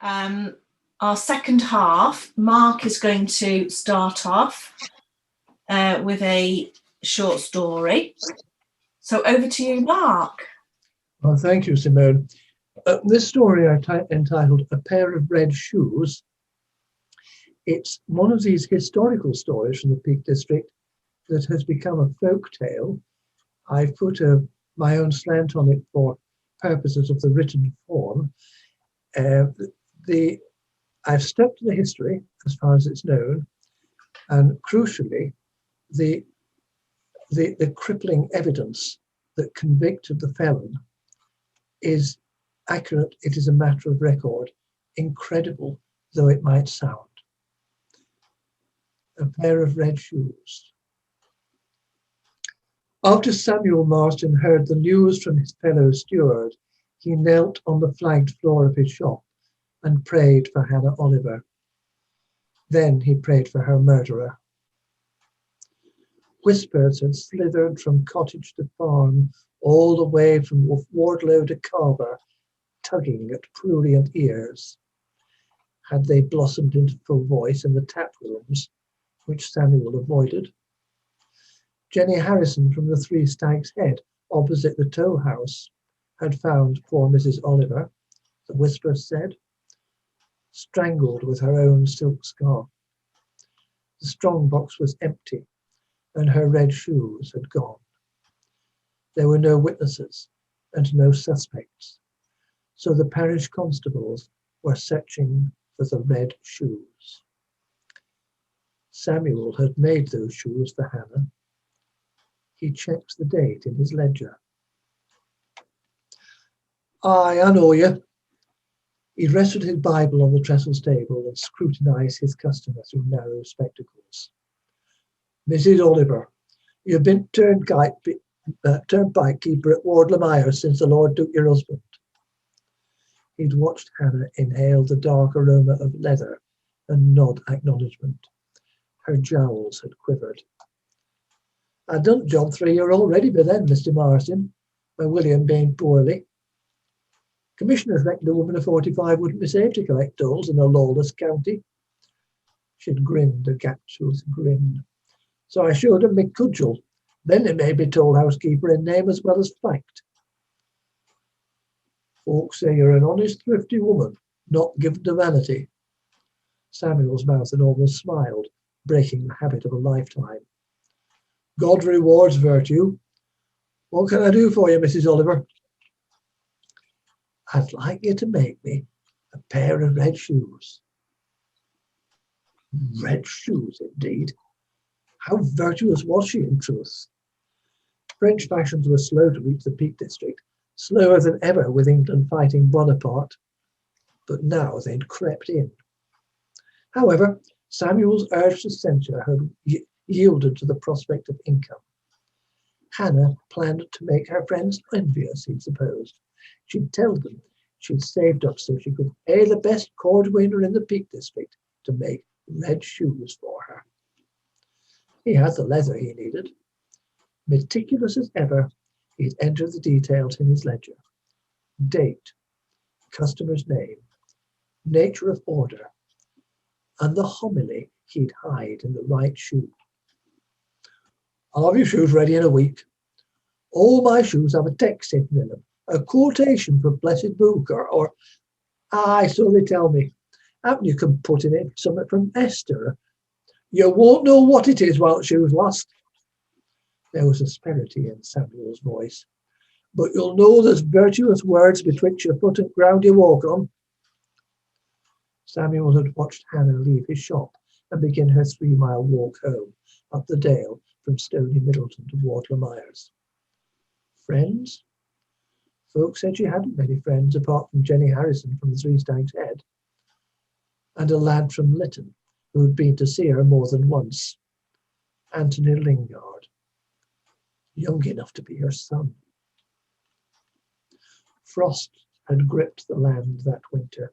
Our second half, Mark is going to start off with a short story. So over to you, Mark. Well, thank you, Simone. This story I entitled A Pair of Red Shoes. It's one of these historical stories from the Peak District that has become a folk tale. I've put my own slant on it for purposes of the written form. I've stuck to the history as far as it's known, and crucially, the crippling evidence that convicted the felon is accurate. It is a matter of record, incredible though it might sound. A Pair of Red Shoes. After Samuel Marston heard the news from his fellow steward, he knelt on the flagged floor of his shop and prayed for Hannah Oliver. Then he prayed for her murderer. Whispers had slithered from cottage to farm, all the way from Wardlow to Carver, tugging at prurient ears. Had they blossomed into full voice in the tap rooms, which Samuel avoided? Jenny Harrison from the Three Stags Head, opposite the tow house, had found poor Mrs. Oliver, the whispers said, strangled with her own silk scarf. The strong box was empty, and her red shoes had gone. There were no witnesses and no suspects, so the parish constables were searching for the red shoes. Samuel had made those shoes for Hannah. He checked the date in his ledger. Aye, I know you. He rested his Bible on the trestle table and scrutinised his customer through narrow spectacles. Mrs. Oliver, you've been turnpike keeper at Wardlow Myers since the Lord took your husband. He'd watched Hannah inhale the dark aroma of leather and nod acknowledgement. Her jowls had quivered. I'd done the job 3 years already by then, Mr. Marston, by William being poorly. Commissioners reckoned a woman of 45 wouldn't be safe to collect tolls in a lawless county. She'd grinned a gap-toothed grin. So I showed him my cudgel. Then it made me toll housekeeper in name as well as fact. Folks say you're an honest, thrifty woman, not given to vanity. Samuel's mouth had almost smiled, breaking the habit of a lifetime. God rewards virtue. What can I do for you, Mrs. Oliver? I'd like you to make me a pair of red shoes. Red shoes, indeed. How virtuous was she, in truth? French fashions were slow to reach the Peak District, slower than ever with England fighting Bonaparte, but now they'd crept in. However, Samuel's urge to censure had yielded to the prospect of income. Hannah planned to make her friends envious, he supposed. She'd tell them she'd saved up so she could pay the best cordwainer in the Peak District to make red shoes for her. He had the leather he needed. Meticulous as ever, he'd entered the details in his ledger. Date, customer's name, nature of order, and the homily he'd hide in the right shoe. I'll have your shoes ready in a week. All my shoes have a text hidden in them, a quotation from Blessed Book, or aye, so they tell me. Happen you can put in it something from Esther. You won't know what it is while shoes last. There was asperity in Samuel's voice. But you'll know there's virtuous words betwixt your foot and ground you walk on. Samuel had watched Hannah leave his shop and begin her 3-mile walk home up the dale from Stony Middleton to Wardlow Myers. Friends? Folks said she hadn't many friends apart from Jenny Harrison from the Three Stags Head, and a lad from Lytton who had been to see her more than once, Anthony Lingard, young enough to be her son. Frost had gripped the land that winter.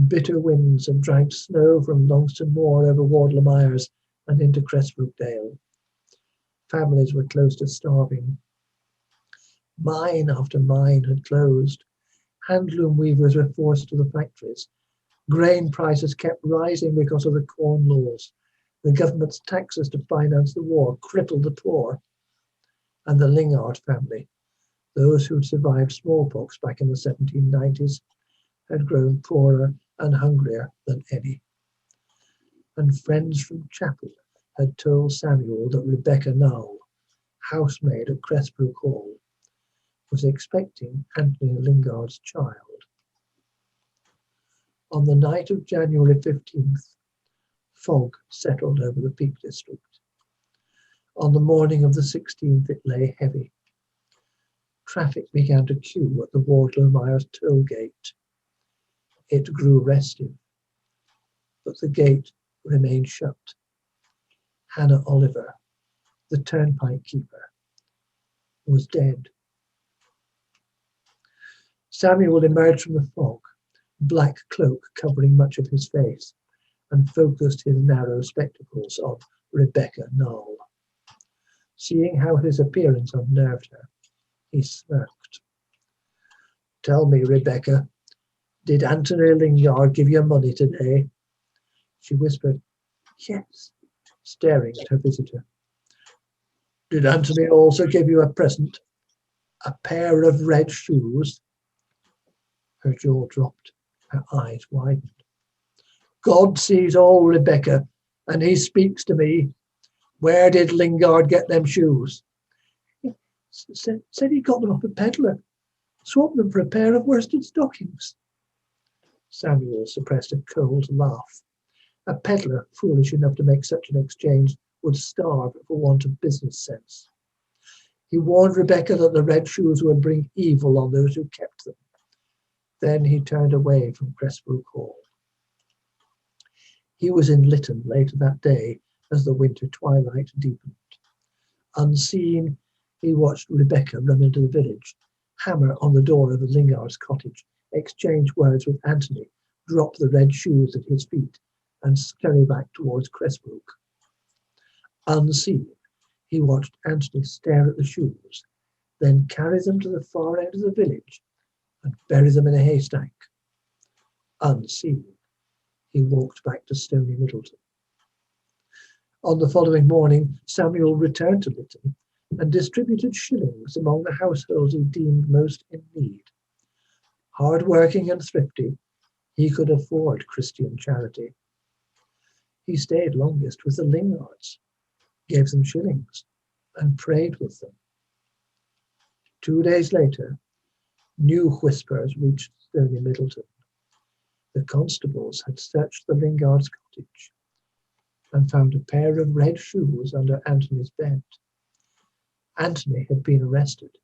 Bitter winds had dragged snow from Longston Moor over Wardlow Myers and into Crestbrook Dale. Families were close to starving. Mine after mine had closed. Handloom weavers were forced to the factories. Grain prices kept rising because of the Corn Laws. The government's taxes to finance the war crippled the poor. And the Lingard family, those who'd survived smallpox back in the 1790s, had grown poorer and hungrier than any. And friends from chapel had told Samuel that Rebecca Nowell, housemaid at Cressbrook Hall, was expecting Anthony Lingard's child. On the night of January 15th, fog settled over the Peak District. On the morning of the 16th, it lay heavy. Traffic began to queue at the Wardlow Myers toll gate. It grew restive, but the gate remained shut. Hannah Oliver, the turnpike keeper, was dead. Samuel emerged from the fog, black cloak covering much of his face, and focused his narrow spectacles on Rebecca Nowell. Seeing how his appearance unnerved her, he smirked. "Tell me, Rebecca, did Anthony Lingard give you money today?" She whispered, "Yes," staring at her visitor. "Did Anthony also give you a present? A pair of red shoes?" Her jaw dropped, her eyes widened. "God sees all, Rebecca, and he speaks to me. Where did Lingard get them shoes?" "He said he got them off a peddler. Swapped them for a pair of worsted stockings." Samuel suppressed a cold laugh. A peddler foolish enough to make such an exchange would starve for want of business sense. He warned Rebecca that the red shoes would bring evil on those who kept them. Then he turned away from Cressbrook Hall. He was in Lytton later that day as the winter twilight deepened. Unseen, he watched Rebecca run into the village, hammer on the door of the Lingard's cottage, exchange words with Anthony, drop the red shoes at his feet, and scurry back towards Cressbrook. Unseen, he watched Anthony stare at the shoes, then carry them to the far end of the village and bury them in a haystack. Unseen, he walked back to Stony Middleton. On the following morning, Samuel returned to Lytton and distributed shillings among the households he deemed most in need. Hard-working and thrifty, he could afford Christian charity. He stayed longest with the Lingards, gave them shillings, and prayed with them. 2 days later, new whispers reached Stony Middleton. The constables had searched the Lingards' cottage and found a pair of red shoes under Anthony's bed. Anthony had been arrested,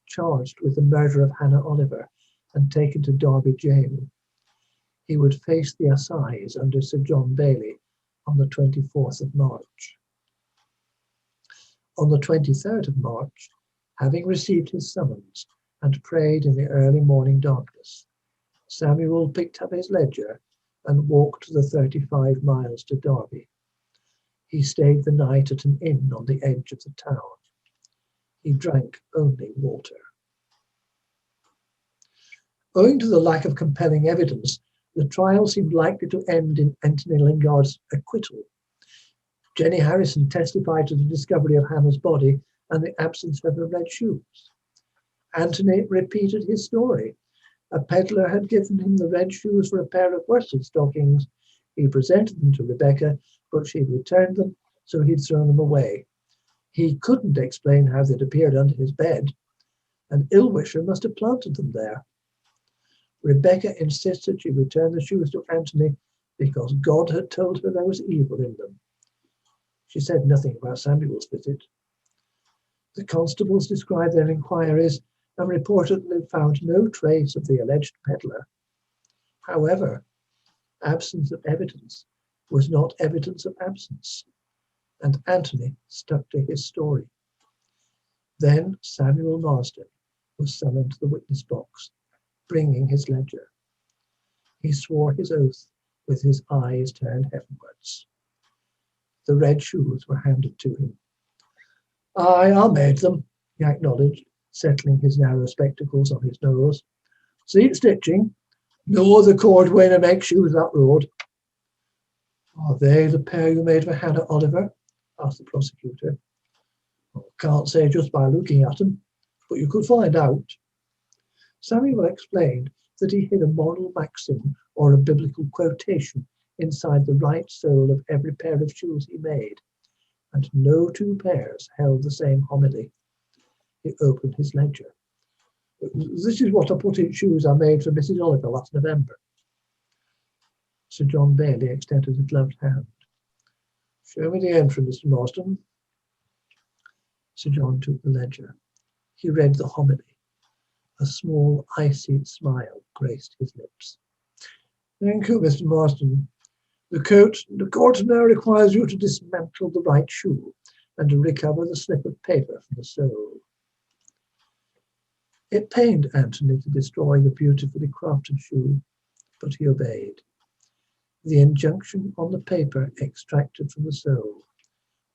charged with the murder of Hannah Oliver, and taken to Derby jail. He would face the assize under Sir John Bailey on the 24th of March. On the 23rd of March, having received his summons and prayed in the early morning darkness, Samuel picked up his ledger and walked the 35 miles to Derby. He stayed the night at an inn on the edge of the town. He drank only water. Owing to the lack of compelling evidence, the trial seemed likely to end in Anthony Lingard's acquittal. Jenny Harrison testified to the discovery of Hannah's body and the absence of her red shoes. Anthony repeated his story. A peddler had given him the red shoes for a pair of worsted stockings. He presented them to Rebecca, but she'd returned them, so he'd thrown them away. He couldn't explain how they'd appeared under his bed. An ill-wisher must have planted them there. Rebecca insisted she return the shoes to Anthony because God had told her there was evil in them. She said nothing about Samuel's visit. The constables described their inquiries and reportedly found no trace of the alleged peddler. However, absence of evidence was not evidence of absence, and Anthony stuck to his story. Then Samuel Marsden was summoned to the witness box, bringing his ledger. He swore his oath with his eyes turned heavenwards. The red shoes were handed to him. "Aye, I made them," he acknowledged, settling his narrow spectacles on his nose. Seat stitching. No other cordwainer to make shoes that road. Are they the pair you made for Hannah Oliver? Asked the prosecutor. Well, can't say just by looking at them, but you could find out. Samuel explained that he hid a moral maxim or a biblical quotation inside the right sole of every pair of shoes he made, and no two pairs held the same homily. He opened his ledger. This is what I put in shoes I made for Mrs. Oliver last November. Sir John Bailey extended a gloved hand. Show me the entry, Mr. Marston. Sir John took the ledger. He read the homily. A small, icy smile graced his lips. Thank you, Mr. Marston. The court now requires you to dismantle the right shoe and to recover the slip of paper from the sole. It pained Anthony to destroy the beautifully crafted shoe, but he obeyed. The injunction on the paper extracted from the sole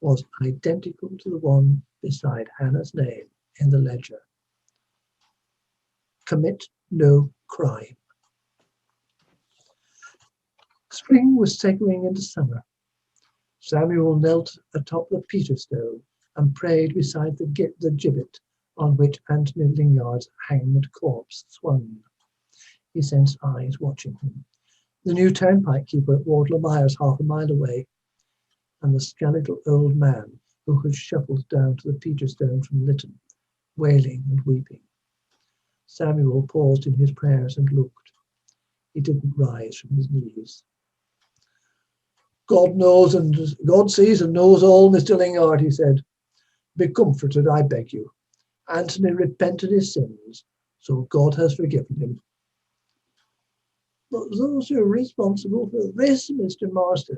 was identical to the one beside Hannah's name in the ledger. Commit no crime. Spring was segueing into summer. Samuel knelt atop the peter stone and prayed beside the gibbet on which Anthony Lingard's hanged corpse swung. He sensed eyes watching him. The new turnpike keeper at Wardler Myers half a mile away, and the skeletal old man who had shuffled down to the peter stone from Lytton, wailing and weeping. Samuel paused in his prayers and looked. He didn't rise from his knees. God knows and God sees and knows all, Mr. Lingard, he said. Be comforted, I beg you. Anthony repented his sins, so God has forgiven him. But those who are responsible for this, Mr. Marston.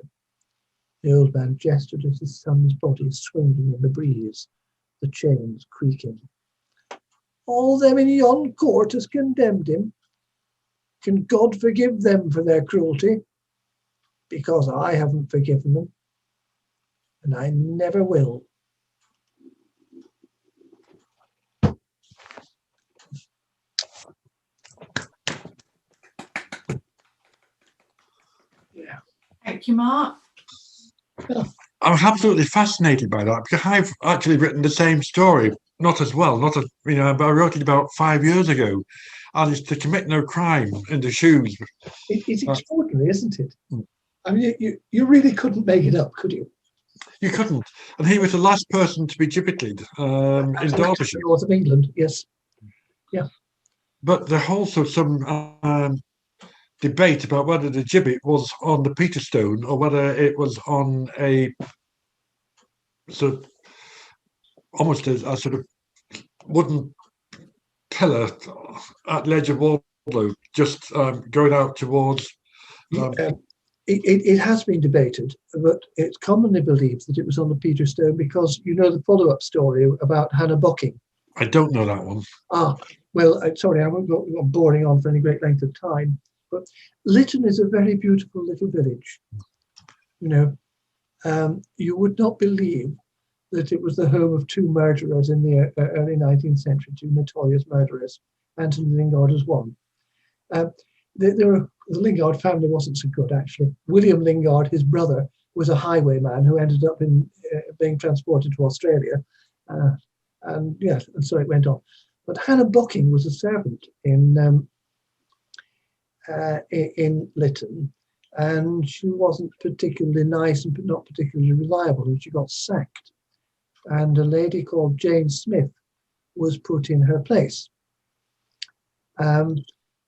The old man gestured at his son's body swinging in the breeze, the chains creaking. All them in yon court has condemned him. Can God forgive them for their cruelty? Because I haven't forgiven them, and I never will. Yeah. Thank you, Mark. I'm absolutely fascinated by that because I've actually written the same story, not as well, but I wrote it about 5 years ago, and it's to commit no crime in the shoes. It's extraordinary, isn't it? I mean, you really couldn't make it up, could you? You couldn't. And he was the last person to be gibbeted in Derbyshire. North of England, yes. Yeah. But there's also some debate about whether the gibbet was on the Peterstone or whether it was on a sort of almost a sort of wooden pillar at the edge of Wardlow, just going out towards. It has been debated, but it's commonly believed that it was on the Peterstone because you know the follow-up story about Hannah Bocking. I don't know that one. Well, sorry, I won't go boring on for any great length of time. But Lytton is a very beautiful little village. You know, you would not believe that it was the home of two murderers in the early 19th century, two notorious murderers. Anthony Lingard was one. The Lingard family wasn't so good, actually. William Lingard, his brother, was a highwayman who ended up being transported to Australia. And so it went on. But Hannah Bocking was a servant in Lytton, and she wasn't particularly nice and not particularly reliable, and she got sacked. And a lady called Jane Smith was put in her place.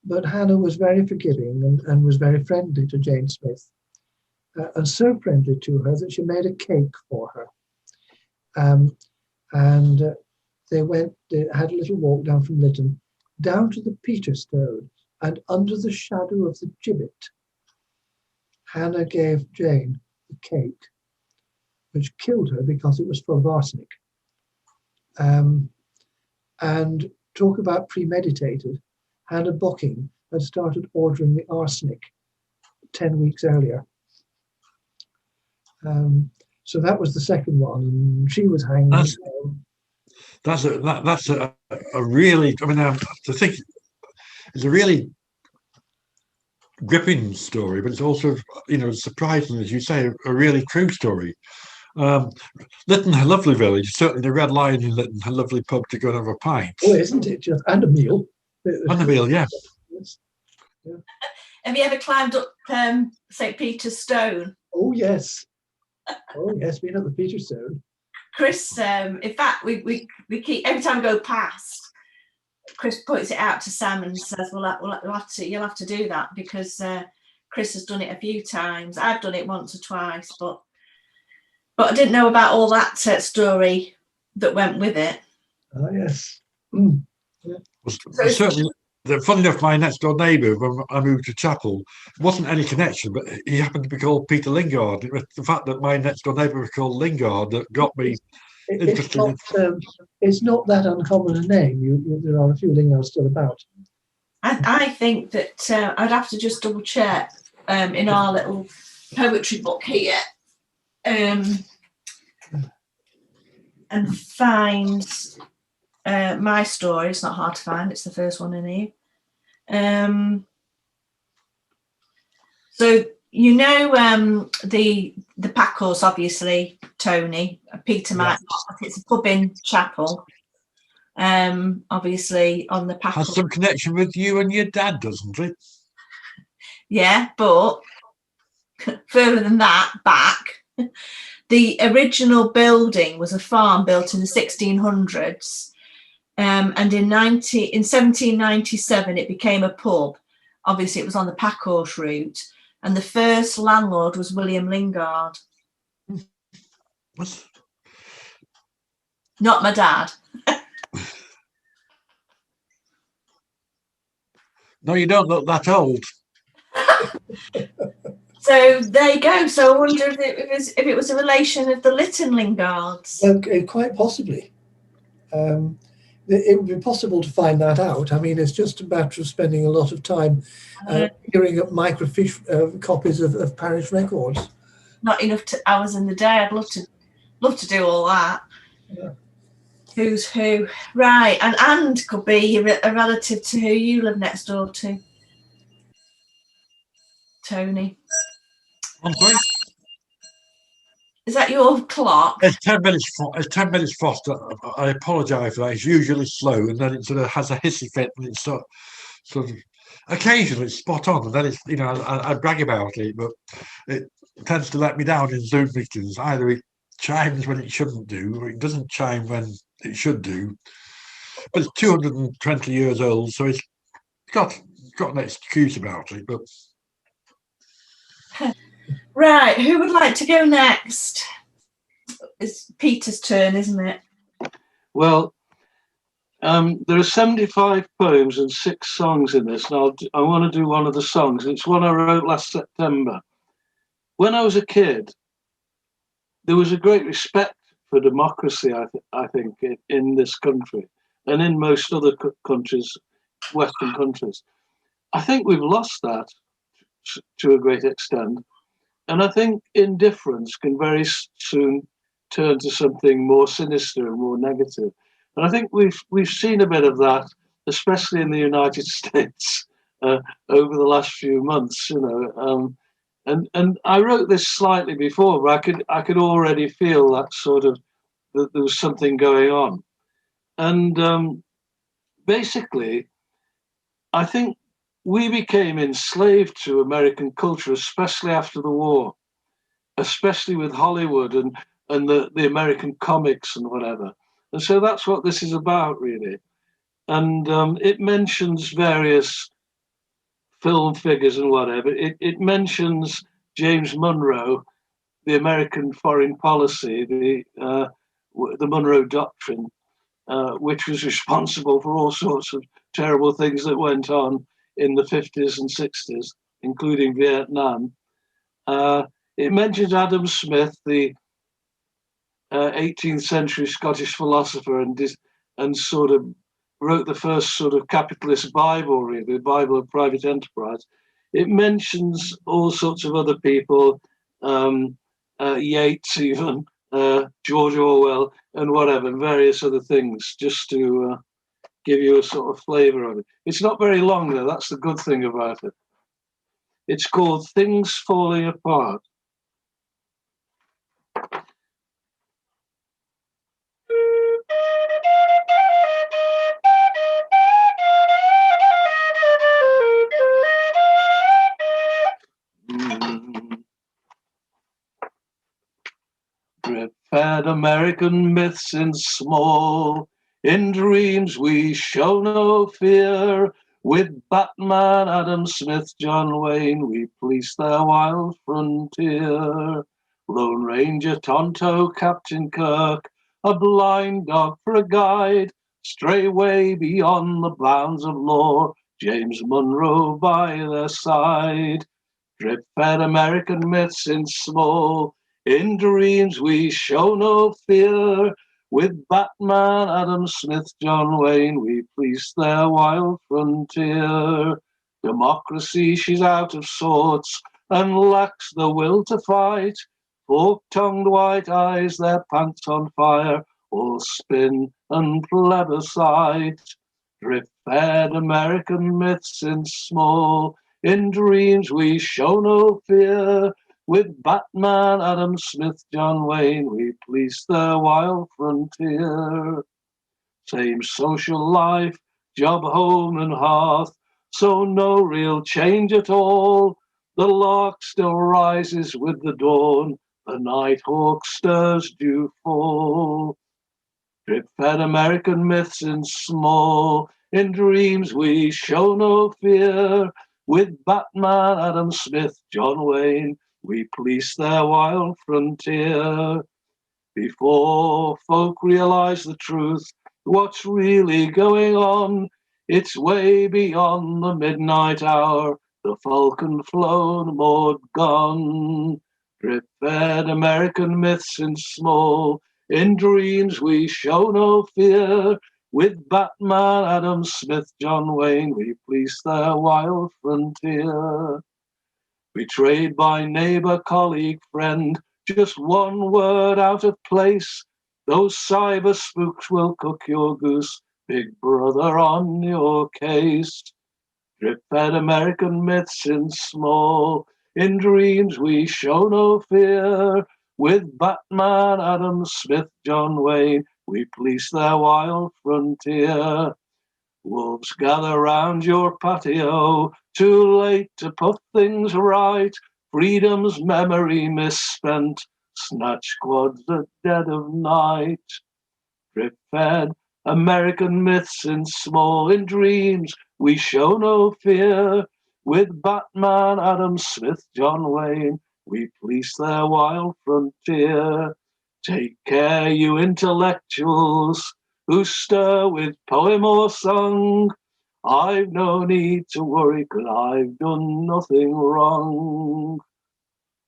But Hannah was very forgiving and was very friendly to Jane Smith, and so friendly to her that she made a cake for her. They had a little walk down from Lytton, down to the Peterstone, and under the shadow of the gibbet, Hannah gave Jane the cake, which killed her because it was full of arsenic. And talk about premeditated, Hannah Bocking had started ordering the arsenic 10 weeks earlier. So that was the second one, and she was hanged. That's a really, I mean, to think it's a really gripping story, but it's also, surprising, as you say, a really true story. Lytton, a lovely village, certainly the Red Lion in Lytton, a lovely pub to go and have a pint. Oh, isn't it? And a meal. And a meal, yeah. Yes. Yeah. Have you ever climbed up St. Peter's Stone? Oh, yes. Oh, yes, been at the Peter Stone. Chris, in fact, we keep, every time we go past, Chris points it out to Sam and says, you'll have to do that, because Chris has done it a few times. I've done it once or twice, but I didn't know about all that story that went with it. Oh, yes. Mm. Yeah. Well, certainly, funny enough, my next door neighbour, when I moved to Chapel, wasn't any connection, but he happened to be called Peter Lingard. It was the fact that my next door neighbour was called Lingard that got me interested. It's not that uncommon a name. There are a few Lingards still about. I think that I'd have to just double check in our little poetry book here and find my story. It's not hard to find. It's the first one in here. So the pack horse, obviously, Tony, Peter might not. It's a pub in Chapel. Obviously on the pack has some connection with you and your dad, doesn't it? Yeah, but further than that, back, the original building was a farm built in the 1600s, and in 1797 it became a pub. Obviously it was on the Packhorse route, and the first landlord was William Lingard. What? Not my dad. No, you don't look that old. So there you go. So I wonder if it was a relation of the Lytton Lingards. Quite possibly. It would be possible to find that out. I mean, it's just a matter of spending a lot of time figuring up microfiche copies of parish records. Not enough hours in the day. I'd love to do all that. Yeah. Who's who? Right, and could be a relative to who you live next door to. Tony. I'm sorry? Is that your clock? It's 10 minutes. It's 10 minutes fast. I apologise for that. It's usually slow, and then it sort of has a hissy fit, and it's sort of occasionally it's spot on, and then it's I brag about it, but it tends to let me down in Zoom meetings. Either it chimes when it shouldn't do, or it doesn't chime when it should do. But it's 220 years old, so it's got an excuse about it. But right, who would like to go next? It's Peter's turn, isn't it? Well, there are 75 poems and 6 songs in this, and I want to do one of the songs. It's one I wrote last September. When I was a kid, there was a great respect for democracy, I think, in this country and in most other countries, Western countries. I think we've lost that to a great extent. And I think indifference can very soon turn to something more sinister and more negative. And I think we've seen a bit of that, especially in the United States, over the last few months, And I wrote this slightly before, but I could already feel that that there was something going on. And basically, I think we became enslaved to American culture, especially after the war, especially with Hollywood and the American comics and whatever. And so that's what this is about, really. And it mentions various film figures and whatever. It mentions James Monroe, the American foreign policy, the Monroe Doctrine, which was responsible for all sorts of terrible things that went on in the 50s and 60s, including Vietnam. It mentions Adam Smith, the 18th century Scottish philosopher, and sort of wrote the first sort of capitalist Bible, really, the Bible of private enterprise. It mentions all sorts of other people, Yeats even, George Orwell, and whatever, and various other things, just to give you a sort of flavour of it. It's not very long though, that's the good thing about it. It's called Things Falling Apart. Drip-fed American myths in small. In dreams we show no fear. With Batman, Adam Smith, John Wayne, we police their wild frontier. Lone Ranger, Tonto, Captain Kirk, a blind dog for a guide. Stray way beyond the bounds of law, James Monroe by their side. Drip-fed American myths in small. In dreams we show no fear. With Batman, Adam Smith, John Wayne, we police their wild frontier. Democracy, she's out of sorts and lacks the will to fight. Fork-tongued white eyes, their pants on fire, all spin and plebiscite. Drip-fed American myths in small. In dreams we show no fear. With Batman, Adam Smith, John Wayne, we police their wild frontier. Same social life, job, home and hearth, so no real change at all. The lark still rises with the dawn, the nighthawk stirs dew fall. Drip-fed American myths in small. In dreams we show no fear. With Batman, Adam Smith, John Wayne, we police their wild frontier. Before folk realize the truth, what's really going on, it's way beyond the midnight hour, the falcon flown, Maud gone. Drip-fed American myths in small. In dreams we show no fear. With Batman, Adam Smith, John Wayne, we police their wild frontier. Betrayed by neighbor, colleague, friend, just one word out of place. Those cyber spooks will cook your goose, Big Brother on your case. Drip-fed American myths in small. In dreams we show no fear. With Batman, Adam Smith, John Wayne, we police their wild frontier. Wolves gather round your patio, too late to put things right. Freedom's memory misspent, snatch squads at dead of night. Drip-fed American myths in small. In dreams we show no fear. With Batman, Adam Smith, John Wayne, we police their wild frontier. Take care, you intellectuals who stir with poem or song. I've no need to worry, 'cause I've done nothing wrong.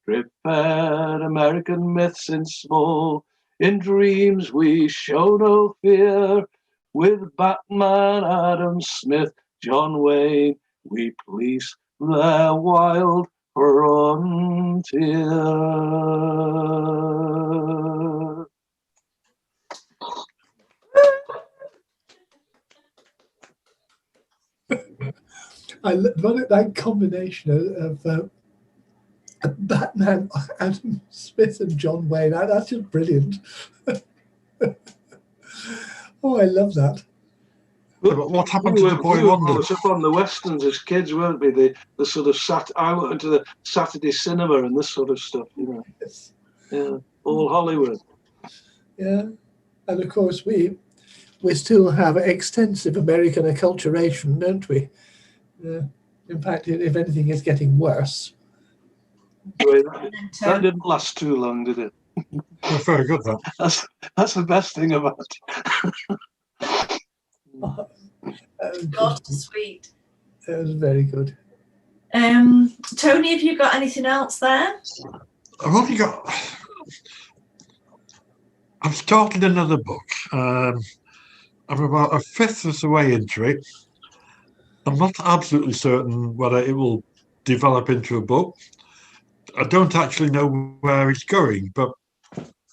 Drip-fed American myths in small. In dreams we show no fear. With Batman, Adam Smith, John Wayne, we police their wild frontier. I love that combination of Batman, Adam Smith, and John Wayne. That's just brilliant. Oh, I love that. But what happened to the Boy Wonder? We were up on the westerns as kids, weren't we? The sort of I went to the Saturday cinema and this sort of stuff, you know. Yes. Yeah, all Hollywood. Yeah, and of course we still have extensive American acculturation, don't we? In fact, if anything, it's getting worse. That didn't last too long, did it? Well, very good, that. That's the best thing about it. God, sweet. That was very good. Tony, have you got anything else there? I've only got. I've started another book. I'm about a fifth of the way into it. I'm not absolutely certain whether it will develop into a book. I don't actually know where it's going, but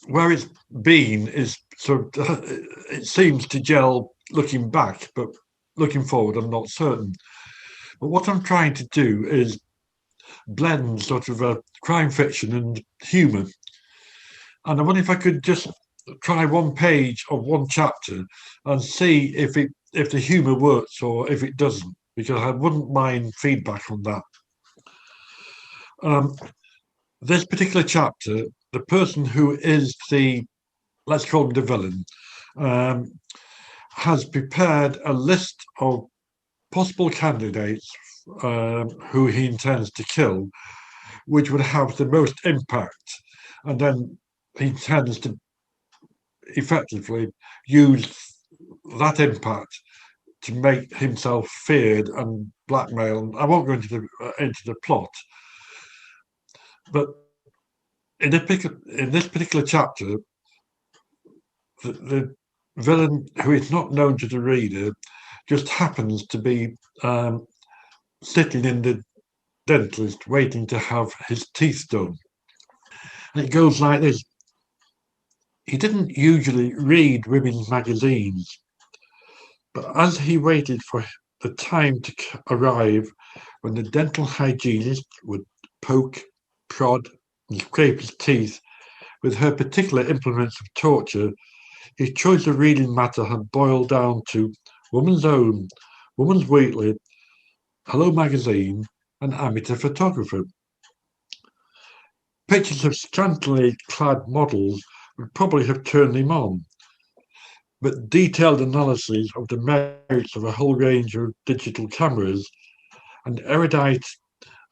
where it's been is sort of, it seems to gel looking back, but looking forward, I'm not certain. But what I'm trying to do is blend sort of crime fiction and humour. And I wonder if I could just try one page of one chapter and see if the humour works or if it doesn't, because I wouldn't mind feedback on that. This particular chapter, the person who is let's call him the villain, has prepared a list of possible candidates who he intends to kill, which would have the most impact, and then he intends to effectively use that impact to make himself feared and blackmailed. I won't go into the plot, but in this particular chapter, the villain, who is not known to the reader, just happens to be sitting in the dentist waiting to have his teeth done. And it goes like this. He didn't usually read women's magazines, but as he waited for the time to arrive when the dental hygienist would poke, prod, and scrape his teeth with her particular implements of torture, his choice of reading matter had boiled down to Woman's Own, Woman's Weekly, Hello Magazine, and Amateur Photographer. Pictures of scantily clad models would probably have turned him on, but detailed analyses of the merits of a whole range of digital cameras and erudite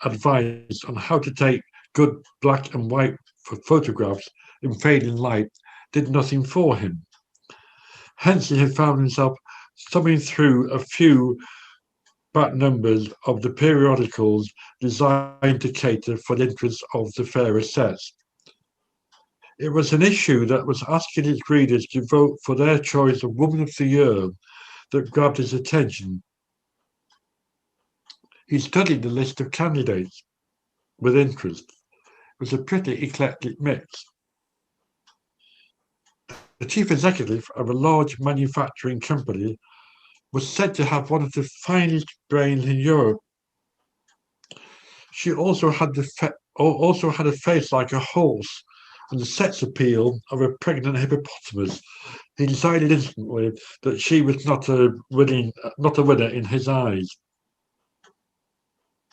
advice on how to take good black and white photographs in fading light did nothing for him. Hence he had found himself thumbing through a few back numbers of the periodicals designed to cater for the interests of the fairer sex. It was an issue that was asking its readers to vote for their choice of Woman of the Year that grabbed his attention. He studied the list of candidates with interest. It was a pretty eclectic mix. The chief executive of a large manufacturing company was said to have one of the finest brains in Europe. She also had a face like a horse and the sex appeal of a pregnant hippopotamus. He decided instantly that she was not a winner in his eyes.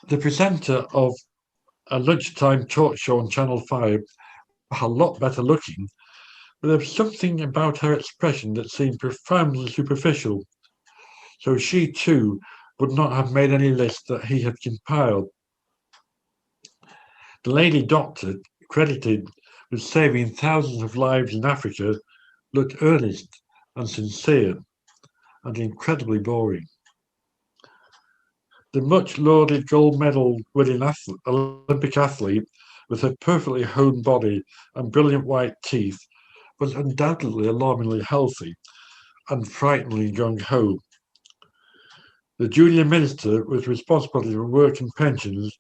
The presenter of a lunchtime talk show on Channel 5 was a lot better looking, but there was something about her expression that seemed profoundly superficial. So she too would not have made any list that he had compiled. The lady doctor, credited with saving thousands of lives in Africa, looked earnest and sincere and incredibly boring. The much lauded gold medal winning Olympic athlete with her perfectly honed body and brilliant white teeth was undoubtedly alarmingly healthy and frighteningly gung-ho. The junior minister with responsibility for work and pensions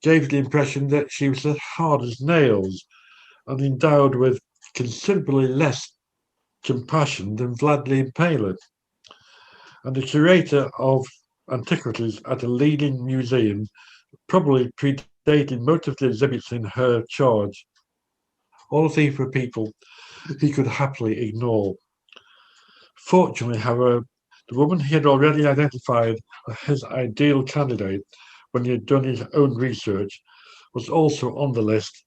gave the impression that she was as hard as nails and endowed with considerably less compassion than Vlad the Impaler. And the curator of antiquities at a leading museum probably predated most of the exhibits in her charge. All of these were people he could happily ignore. Fortunately, however, the woman he had already identified as his ideal candidate when he had done his own research was also on the list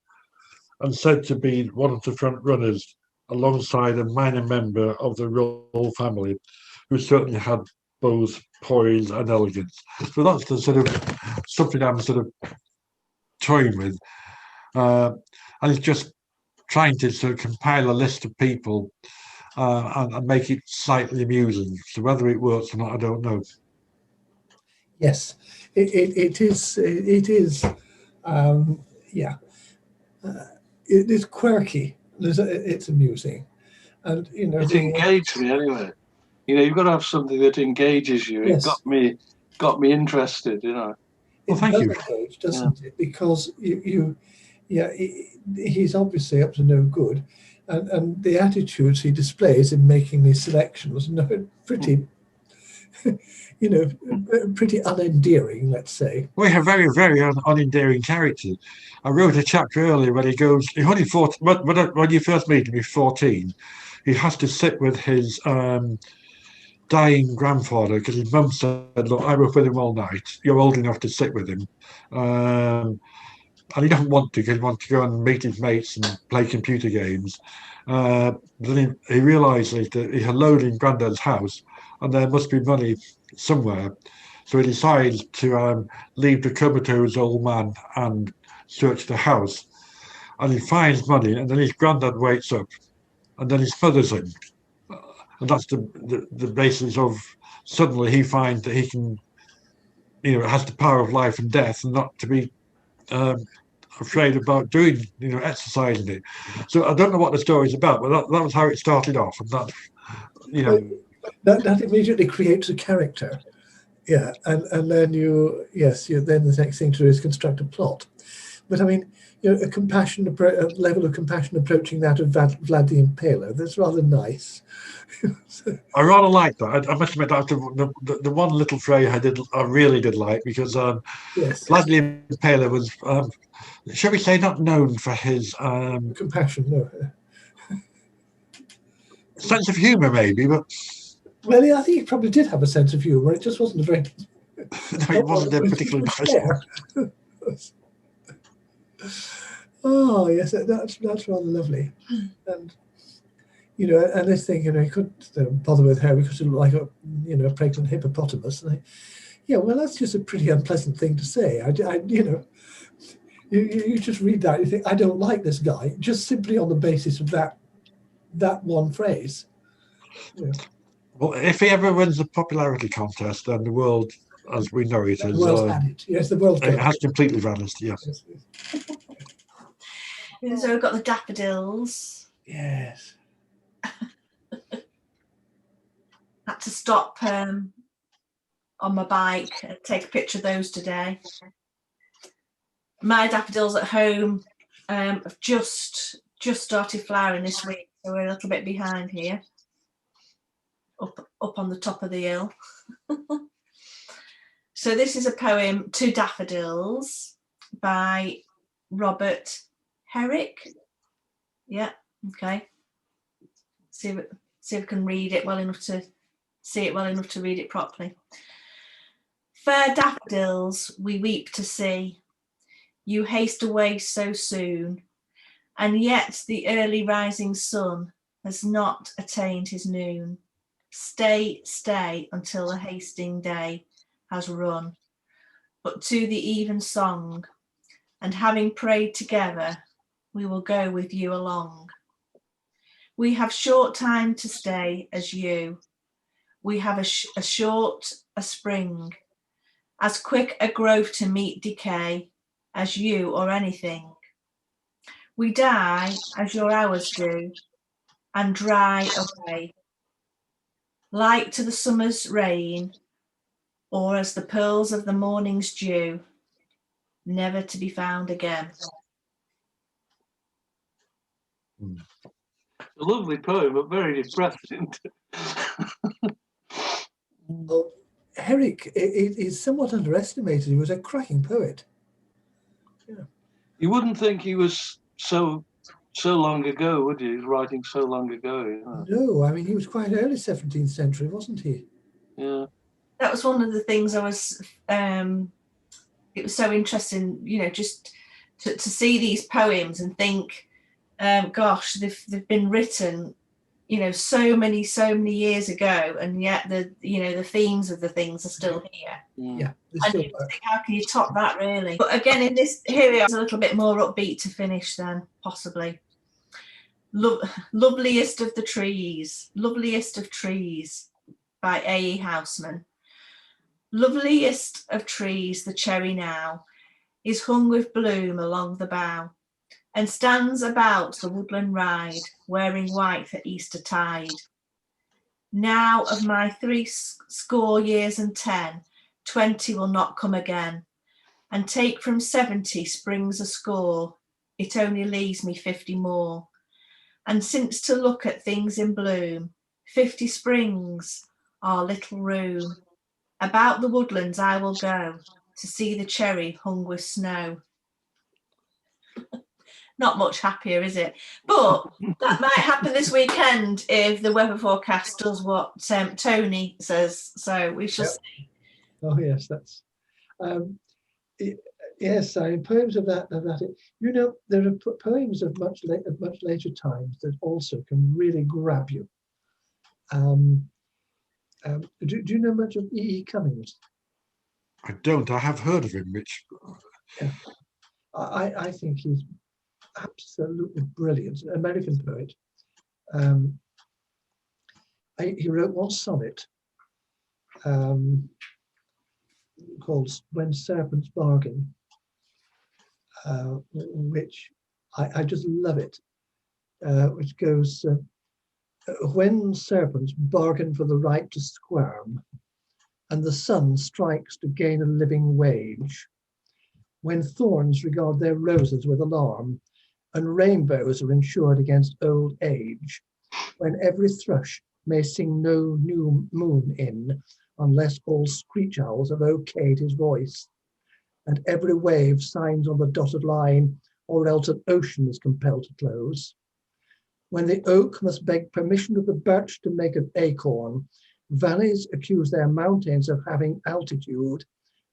and said to be one of the front runners alongside a minor member of the royal family who certainly had both poise and elegance. So that's the sort of something I'm sort of toying with. And it's just trying to sort of compile a list of people and make it slightly amusing. So whether it works or not, I don't know. Yes, it is. Yeah, it is quirky. It's amusing, and it engaged me anyway. You've got to have something that engages you. Yes. It got me interested. Well, thank you. Engage, doesn't it? Because he's obviously up to no good. and the attitudes he displays in making these selections, pretty, pretty unendearing, let's say. We have very, very unendearing characters. I wrote a chapter earlier when he goes, he's only 14, when you first meet him, he's 14. He has to sit with his dying grandfather because his mum said, look, I was with him all night. You're old enough to sit with him. And he doesn't want to because he wants to go and meet his mates and play computer games. Then he realises that he's alone in Grandad's house and there must be money somewhere. So he decides to leave the comatose old man and search the house. And he finds money, and then his granddad wakes up, and then he smothers him. And that's the basis of suddenly he finds that he can, has the power of life and death, and not to be afraid about doing, exercising it. So I don't know what the story's about, but that was how it started off, and that immediately creates a character. Yeah, and then then the next thing to do is construct a plot. But I mean, a level of compassion approaching that of Vlad the Impaler, that's rather nice. I rather like that. I must admit that the one little phrase I really did like, because Vlad the Impaler was, shall we say, not known for his compassion, no. Sense of humour, maybe, but. Well, yeah, I think he probably did have a sense of humour. It just wasn't a very. No, it wasn't a particularly nice. Oh yes, that's rather lovely, and and this thing, he couldn't bother with her because she looked like a pregnant hippopotamus. And well, that's just a pretty unpleasant thing to say. You just read that, you think, I don't like this guy, just simply on the basis of that one phrase. Well, if he ever wins the popularity contest, then the world, as we know it, the world's had it. Yes, the world. It has completely vanished. Yes. So we've got the daffodils. Yes. Had to stop on my bike and take a picture of those today. My daffodils at home have just started flowering this week, so we're a little bit behind here. Up on the top of the hill. So this is a poem, Two Daffodils, by Robert Herrick. Yeah, okay. See if I can read it well enough to see it well enough to read it properly. Fair daffodils we weep to see, you haste away so soon, and yet the early rising sun has not attained his noon. Stay, stay until the hasting day has run, but to the even song, and having prayed together, we will go with you along. We have short time to stay as you. We have a short spring, as quick a growth to meet decay as you or anything. We die as your hours do, and dry away, like to the summer's rain, or as the pearls of the morning's dew, never to be found again. A lovely poem, but very depressing. Well, Herrick is somewhat underestimated. He was a cracking poet. Yeah. You wouldn't think he was so long ago, would you? He was writing so long ago. No, I mean, he was quite early 17th century, wasn't he? Yeah. That was one of the things I was, it was so interesting, just to see these poems and think, gosh, they've been written, so many years ago, and yet the themes of the things are still here. Yeah. And you think, how can you top that, really? But again, in this, here we are, a little bit more upbeat to finish then, possibly. Loveliest of trees, by A.E. Houseman. Loveliest of trees, the cherry now is hung with bloom along the bough, and stands about the woodland ride, wearing white for Easter tide. Now of my 60 years and 10, 20 will not come again, and take from 70 springs a score, it only leaves me 50 more. and since to look at things in bloom, 50 springs, our little room. About the woodlands I will go to see the cherry hung with snow. Not much happier, is it? But that might happen this weekend if the weather forecast does what Tony says. So we shall see. Oh yes, that's yes. Poems of that. You know, there are poems of much later times that also can really grab you. Do you know much of E.E. Cummings? I don't. I have heard of him, Mitch. Yeah. I think he's absolutely brilliant. An American poet. He wrote one sonnet called "When Serpents Bargain," which I just love it. Which goes, when serpents bargain for the right to squirm, and the sun strikes to gain a living wage, when thorns regard their roses with alarm, and rainbows are insured against old age, when every thrush may sing no new moon in, unless all screech owls have okayed his voice, and every wave signs on the dotted line, or else an ocean is compelled to close, when the oak must beg permission of the birch to make an acorn, valleys accuse their mountains of having altitude,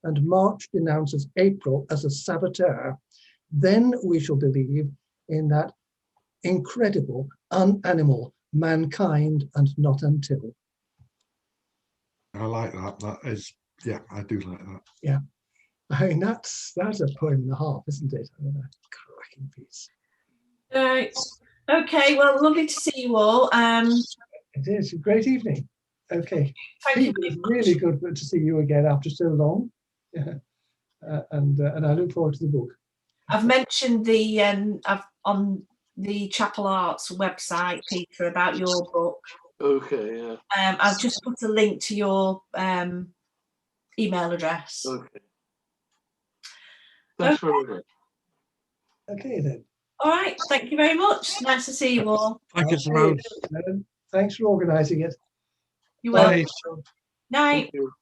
and March denounces April as a saboteur, then we shall believe in that incredible, unanimal mankind, and not until. I like that. That is, yeah, I do like that. Yeah, I mean that's a poem and a half, isn't it? I mean, a cracking piece. Right. Okay. Well, lovely to see you all. It is a great evening. Okay. Thank you. It's really good to see you again after so long. Yeah. And I look forward to the book. I've mentioned the on the Chapel Arts website, Peter, about your book. Okay, yeah. I've just put a link to your email address. Okay. Thanks very much. Okay then. All right. Thank you very much. Nice to see you all. Thank you, Simone. Thanks for organising it. You're Bye. welcome. Night. Thank you.